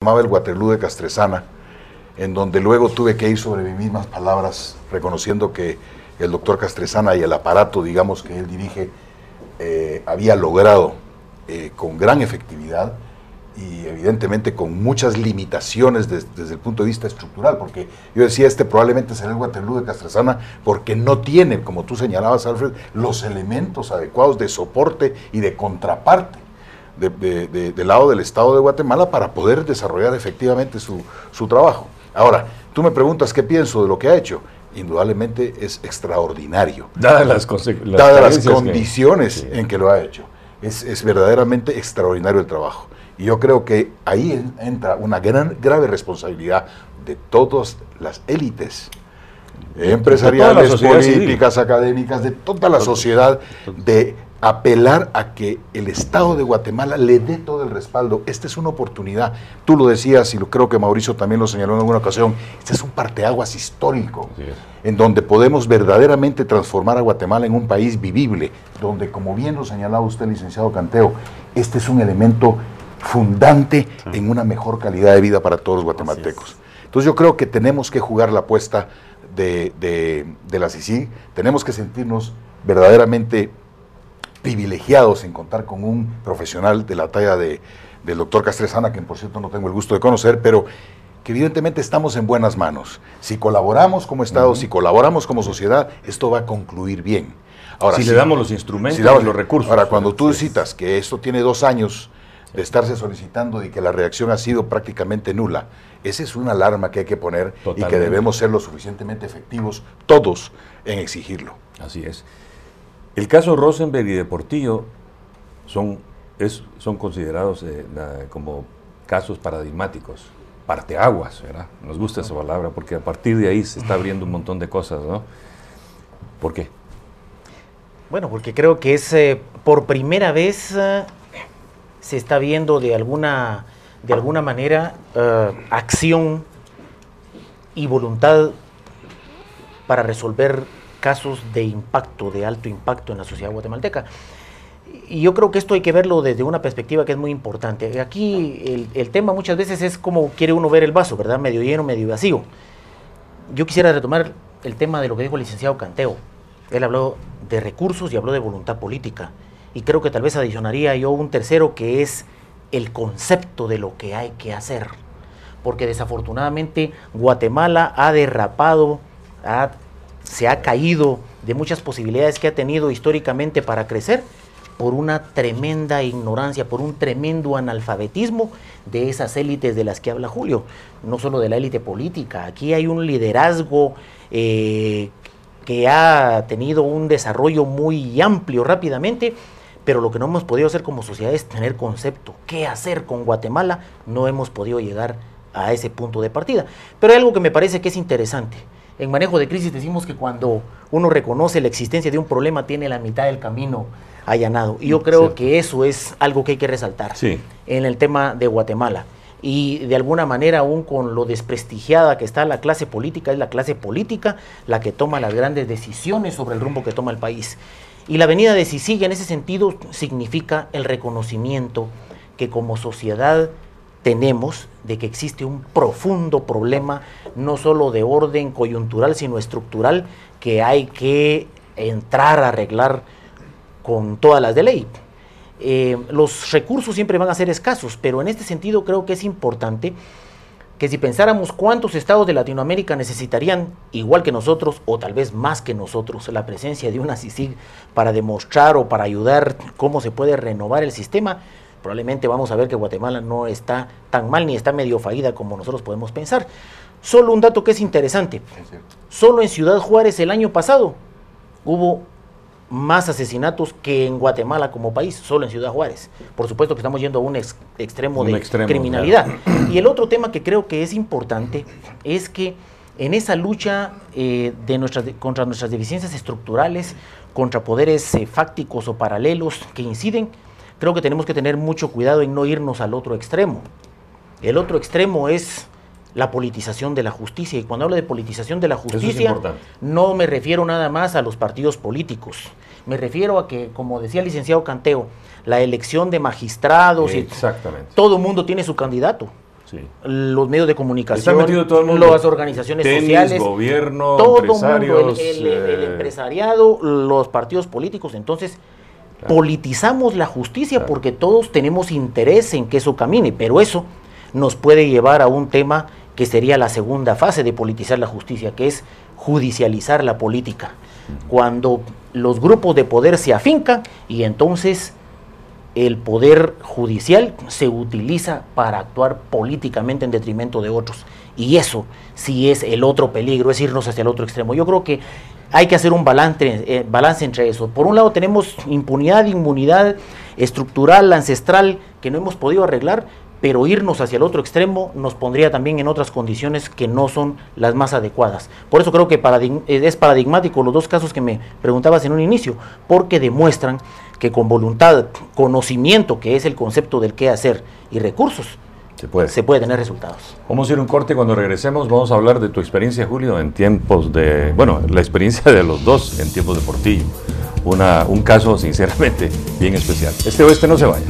llamaba el Waterloo de Castresana, en donde luego tuve que ir sobre mis mismas palabras, reconociendo que el doctor Castresana y el aparato, digamos, que él dirige, había logrado con gran efectividad y evidentemente con muchas limitaciones desde el punto de vista estructural, porque yo decía, probablemente será el Waterloo de Castresana porque no tiene, como tú señalabas, Alfred, los elementos adecuados de soporte y de contraparte del lado del Estado de Guatemala para poder desarrollar efectivamente su trabajo. Ahora, tú me preguntas qué pienso de lo que ha hecho. Indudablemente es extraordinario. Dadas las condiciones en que lo ha hecho. Es verdaderamente extraordinario el trabajo. Y yo creo que ahí entra una grave responsabilidad de todas las élites empresariales, políticas, académicas, de toda la sociedad, de apelar a que el Estado de Guatemala le dé todo el respaldo. Esta es una oportunidad. Tú lo decías y creo que Mauricio también lo señaló en alguna ocasión. Este es un parteaguas histórico, en donde podemos verdaderamente transformar a Guatemala en un país vivible, donde, como bien lo señalaba usted, licenciado Canteo, este es un elemento fundante en una mejor calidad de vida para todos los guatemaltecos. Entonces yo creo que tenemos que jugar la apuesta de la CICIG, tenemos que sentirnos verdaderamente privilegiados en contar con un profesional de la talla del doctor Castresana, que por cierto no tengo el gusto de conocer, pero que evidentemente estamos en buenas manos. Si colaboramos como Estado, si colaboramos como sociedad, esto va a concluir bien. Ahora, si le damos los instrumentos y los recursos. Ahora, cuando tú citas que esto tiene 2 años de estarse solicitando y que la reacción ha sido prácticamente nula, esa es una alarma que hay que poner. Totalmente. Y que debemos ser lo suficientemente efectivos todos en exigirlo. Así es. El caso Rosenberg y de Portillo son considerados como casos paradigmáticos, parteaguas, ¿verdad? Nos gusta esa palabra porque a partir de ahí se está abriendo un montón de cosas, ¿no? ¿Por qué? Bueno, porque creo que es por primera vez se está viendo de alguna manera acción y voluntad para resolver casos de impacto, de alto impacto en la sociedad guatemalteca. Y yo creo que esto hay que verlo desde una perspectiva que es muy importante. Aquí el tema muchas veces es cómo quiere uno ver el vaso, ¿verdad? Medio lleno, medio vacío. Yo quisiera retomar el tema de lo que dijo el licenciado Canteo. Él habló de recursos y habló de voluntad política. Y creo que tal vez adicionaría yo un tercero, que es el concepto de lo que hay que hacer. Porque desafortunadamente Guatemala ha derrapado, se ha caído de muchas posibilidades que ha tenido históricamente para crecer por una tremenda ignorancia, por un tremendo analfabetismo de esas élites de las que habla Julio, no solo de la élite política. Aquí hay un liderazgo que ha tenido un desarrollo muy amplio rápidamente, pero lo que no hemos podido hacer como sociedad es tener concepto. ¿Qué hacer con Guatemala? No hemos podido llegar a ese punto de partida. Pero hay algo que me parece que es interesante. En manejo de crisis decimos que cuando uno reconoce la existencia de un problema tiene la mitad del camino allanado. Y yo creo que eso es algo que hay que resaltar en el tema de Guatemala. Y de alguna manera, aún con lo desprestigiada que está la clase política, es la clase política la que toma las grandes decisiones sobre el rumbo que toma el país. Y la venida de CICIG en ese sentido significa el reconocimiento que como sociedad tenemos de que existe un profundo problema, no solo de orden coyuntural, sino estructural, que hay que entrar a arreglar con todas las de ley. Los recursos siempre van a ser escasos, pero en este sentido creo que es importante que si pensáramos cuántos estados de Latinoamérica necesitarían, igual que nosotros, o tal vez más que nosotros, la presencia de una CICIG para demostrar o para ayudar cómo se puede renovar el sistema, probablemente vamos a ver que Guatemala no está tan mal ni está medio fallida como nosotros podemos pensar. Solo un dato que es interesante. Solo en Ciudad Juárez el año pasado hubo más asesinatos que en Guatemala como país, solo en Ciudad Juárez. Por supuesto que estamos yendo a un extremo de criminalidad. Claro. Y el otro tema que creo que es importante es que en esa lucha contra nuestras deficiencias estructurales, contra poderes fácticos o paralelos que inciden, creo que tenemos que tener mucho cuidado en no irnos al otro extremo. El otro extremo es la politización de la justicia. Y cuando hablo de politización de la justicia, no me refiero nada más a los partidos políticos. Me refiero a que, como decía el licenciado Canteo, la elección de magistrados, todo el mundo tiene su candidato. Sí. Los medios de comunicación, todo el mundo. las organizaciones Tenis, sociales, gobierno, todo empresarios, mundo, el empresariado, los partidos políticos. Entonces, claro, politizamos la justicia, claro, porque todos tenemos interés en que eso camine, pero eso nos puede llevar a un tema que sería la segunda fase de politizar la justicia, que es judicializar la política. Cuando los grupos de poder se afincan y entonces el poder judicial se utiliza para actuar políticamente en detrimento de otros. Y eso sí es el otro peligro, es irnos hacia el otro extremo. Yo creo que hay que hacer un balance entre eso. Por un lado tenemos impunidad, inmunidad estructural, ancestral, que no hemos podido arreglar, pero irnos hacia el otro extremo nos pondría también en otras condiciones que no son las más adecuadas. Por eso creo que es paradigmático los dos casos que me preguntabas en un inicio, porque demuestran que con voluntad, conocimiento, que es el concepto del qué hacer, y recursos, se puede tener resultados. Vamos a ir a un corte. Cuando regresemos vamos a hablar de tu experiencia, Julio, en tiempos de, bueno, la experiencia de los dos en tiempos de Portillo. Un caso sinceramente bien especial. Este oeste no se vaya.